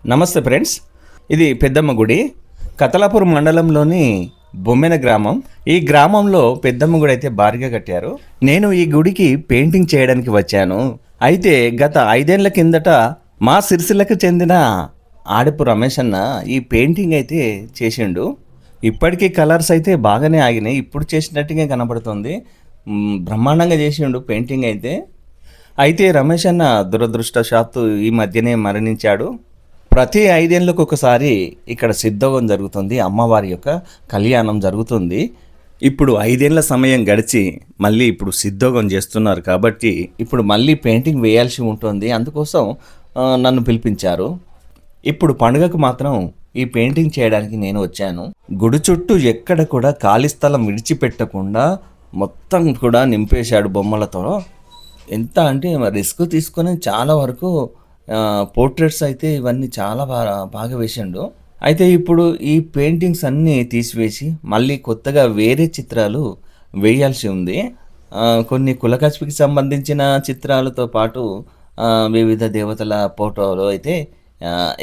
నమస్తే ఫ్రెండ్స్, ఇది పెద్దమ్మ గుడి, కతలాపూర్ మండలంలోని బొమ్మెన గ్రామం. ఈ గ్రామంలో పెద్దమ్మ గుడి అయితే భారీగా కట్టారు. నేను ఈ గుడికి పెయింటింగ్ చేయడానికి వచ్చాను. అయితే గత 5 ఏళ్ల కిందట మా సిరిసిల్లకు చెందిన ఆడపు రమేష్ అన్న ఈ పెయింటింగ్ అయితే చేసిండు. ఇప్పటికీ కలర్స్ అయితే బాగానే ఆగినాయి, ఇప్పుడు చేసినట్టుగా కనబడుతుంది. బ్రహ్మాండంగా చేసిండు పెయింటింగ్ అయితే రమేష్ అన్న దురదృష్టవశాత్తు ఈ మధ్యనే మరణించాడు. ప్రతి 5 ఏళ్ళకు ఒకసారి ఇక్కడ సిద్ధోగం జరుగుతుంది, అమ్మవారి యొక్క కళ్యాణం జరుగుతుంది. ఇప్పుడు 5 ఏళ్ల సమయం గడిచి మళ్ళీ ఇప్పుడు సిద్ధోగం చేస్తున్నారు కాబట్టి ఇప్పుడు మళ్ళీ పెయింటింగ్ వేయాల్సి ఉంటుంది. అందుకోసం నన్ను పిలిపించారు. ఇప్పుడు పండుగకు మాత్రం ఈ పెయింటింగ్ చేయడానికి నేను వచ్చాను. గుడి చుట్టూ ఎక్కడ కూడా ఖాళీ స్థలం విడిచిపెట్టకుండా మొత్తం కూడా నింపేశాడు బొమ్మలతో. ఎంత అంటే రిస్క్ తీసుకొని చాలా వరకు పోర్ట్రేట్స్ అయితే ఇవన్నీ చాలా బాగా వేసిండు. అయితే ఇప్పుడు ఈ పెయింటింగ్స్ అన్నీ తీసివేసి మళ్ళీ కొత్తగా వేరే చిత్రాలు వేయాల్సి ఉంది. కొన్ని కులకచ్పికి సంబంధించిన చిత్రాలతో పాటు వివిధ దేవతల ఫోటోలు అయితే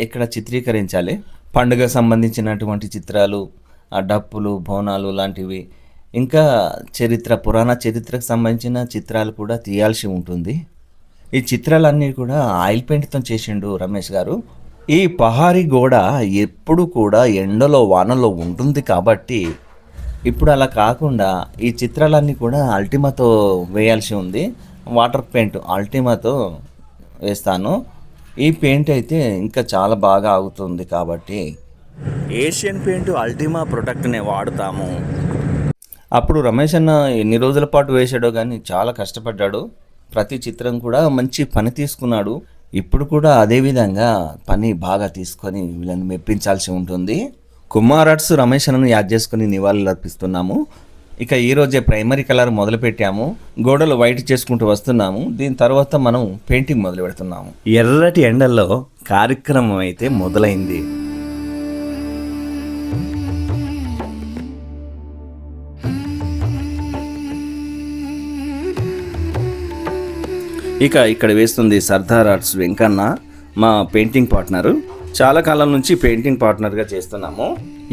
ఇక్కడ చిత్రీకరించాలి. పండుగ సంబంధించినటువంటి చిత్రాలు, డప్పులు, బోనాలు లాంటివి, ఇంకా పురాణ చరిత్రకు సంబంధించిన చిత్రాలు కూడా తీయాల్సి ఉంటుంది. ఈ చిత్రాలన్నీ కూడా ఆయిల్ పెయింట్తో చేసిండు రమేష్ గారు. ఈ పహారీ గోడ ఎప్పుడు కూడా ఎండలో వానలో ఉంటుంది కాబట్టి ఇప్పుడు అలా కాకుండా ఈ చిత్రాలన్నీ కూడా అల్టిమాతో వేయాల్సి ఉంది. వాటర్ పెయింట్ అల్టిమాతో వేస్తాను. ఈ పెయింట్ అయితే ఇంకా చాలా బాగా ఆగుతుంది కాబట్టి ఏషియన్ పెయింట్ అల్టిమా ప్రొడక్ట్నే వాడుతాము. అప్పుడు రమేష్ అన్న ఎన్ని రోజుల పాటు వేసాడో కానీ చాలా కష్టపడ్డాడు. ప్రతి చిత్రం కూడా మంచి పని తీసుకున్నాడు. ఇప్పుడు కూడా అదేవిధంగా పని బాగా తీసుకొని వీళ్ళని మెప్పించాల్సి ఉంటుంది. కుమార్ ఆర్ట్స్ రమేష్ అన్నను యాద్ చేసుకుని నివాళులు అర్పిస్తున్నాము. ఇక ఈరోజే ప్రైమరీ కలర్ మొదలు పెట్టాము, గోడలు వైట్ చేసుకుంటూ వస్తున్నాము. దీని తర్వాత మనం పెయింటింగ్ మొదలు పెడుతున్నాము. ఎర్రటి ఎండల్లో కార్యక్రమం అయితే మొదలైంది. ఇక్కడ వేస్తుంది సర్దార్ ఆర్ట్స్ వెంకన్న, మా పెయింటింగ్ పార్ట్నరు. చాలా కాలం నుంచి పెయింటింగ్ పార్ట్నర్గా చేస్తున్నాము.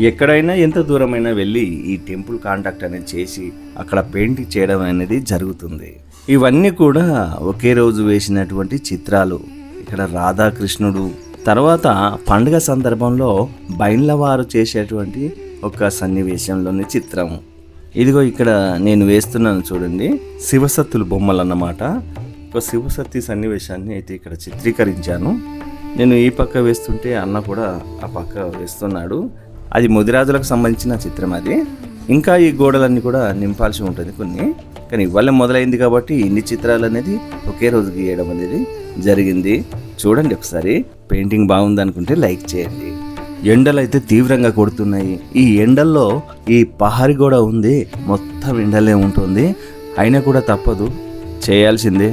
ఎక్కడైనా ఎంత దూరమైనా వెళ్ళి ఈ టెంపుల్ కాంటాక్ట్ అనేది చేసి అక్కడ పెయింటింగ్ చేయడం అనేది జరుగుతుంది. ఇవన్నీ కూడా ఒకే రోజు వేసినటువంటి చిత్రాలు. ఇక్కడ రాధాకృష్ణుడు, తర్వాత పండుగ సందర్భంలో బైన్లవారు చేసేటువంటి ఒక సన్నివేశంలోని చిత్రం. ఇదిగో ఇక్కడ నేను వేస్తున్నాను చూడండి, శివసత్తులు బొమ్మలు అన్నమాట. ఒక శివసత్తి సన్నివేశాన్ని అయితే ఇక్కడ చిత్రీకరించాను. నేను ఈ పక్క వేస్తుంటే అన్న కూడా ఆ పక్క వేస్తున్నాడు. అది ముదిరాజులకు సంబంధించిన చిత్రం అది. ఇంకా ఈ గోడలన్నీ కూడా నింపాల్సి ఉంటుంది కొన్ని, కానీ ఇవాళ మొదలైంది కాబట్టి ఇన్ని చిత్రాలు అనేది ఒకే రోజు గీయడం అనేది జరిగింది. చూడండి ఒకసారి. పెయింటింగ్ బాగుంది అనుకుంటే లైక్ చేయండి. ఎండలు అయితే తీవ్రంగా కొడుతున్నాయి. ఈ ఎండల్లో ఈ పహారి గోడ ఉంది, మొత్తం ఎండలే ఉంటుంది. అయినా కూడా తప్పదు, చేయాల్సిందే.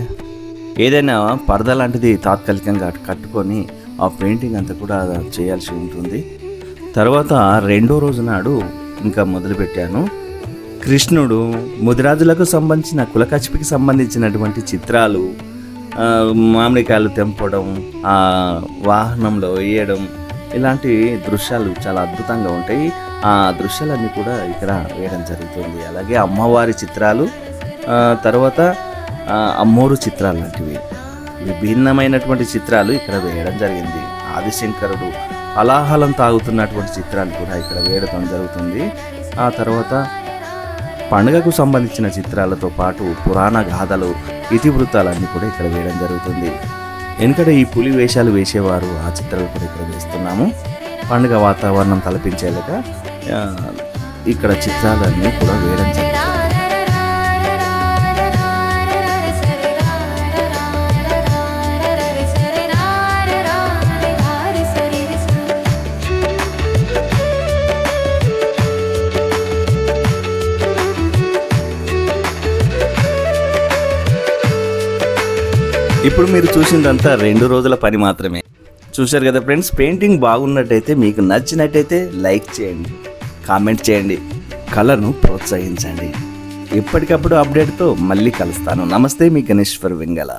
ఏదైనా పరద లాంటిది తాత్కాలికంగా కట్టుకొని ఆ పెయింటింగ్ అంతా కూడా చేయాల్సి ఉంటుంది. తర్వాత 2వ రోజు నాడు ఇంకా మొదలుపెట్టాను. కృష్ణుడు, ముదిరాజులకు సంబంధించిన కులకచ్చిపికి సంబంధించినటువంటి చిత్రాలు, మామిడికాయలు తెంపడం, ఆ వాహనంలో వేయడం, ఇలాంటి దృశ్యాలు చాలా అద్భుతంగా ఉంటాయి. ఆ దృశ్యాలన్నీ కూడా ఇక్కడ వేయడం జరుగుతుంది. అలాగే అమ్మవారి చిత్రాలు, తర్వాత అమ్మోరు చిత్రాలు లాంటివి విభిన్నమైనటువంటి చిత్రాలు ఇక్కడ వేయడం జరిగింది. ఆదిశంకరుడు అలాహలం తాగుతున్నటువంటి చిత్రాలు కూడా ఇక్కడ వేయడం జరుగుతుంది. ఆ తర్వాత పండుగకు సంబంధించిన చిత్రాలతో పాటు పురాణ గాథలు, ఇతివృత్తాలన్నీ కూడా ఇక్కడ వేయడం జరుగుతుంది. ఎందుకంటే ఈ పులి వేషాలు వేసేవారు ఆ చిత్రాలు కూడా ఇక్కడ వేస్తున్నాము. పండుగ వాతావరణం తలపించేలాగా ఇక్కడ చిత్రాలన్నీ కూడా వేయడం జరుగుతుంది. ఇప్పుడు మీరు చూసిందంతా 2 రోజుల పని మాత్రమే. చూశారు కదా ఫ్రెండ్స్. పెయింటింగ్ బాగున్నట్టయితే, మీకు నచ్చినట్టయితే లైక్ చేయండి, కామెంట్ చేయండి, కళను ప్రోత్సహించండి. ఎప్పటికప్పుడు అప్డేట్తో మళ్ళీ కలుస్తాను. నమస్తే, మీ గణేశ్వర్ వెంగళ.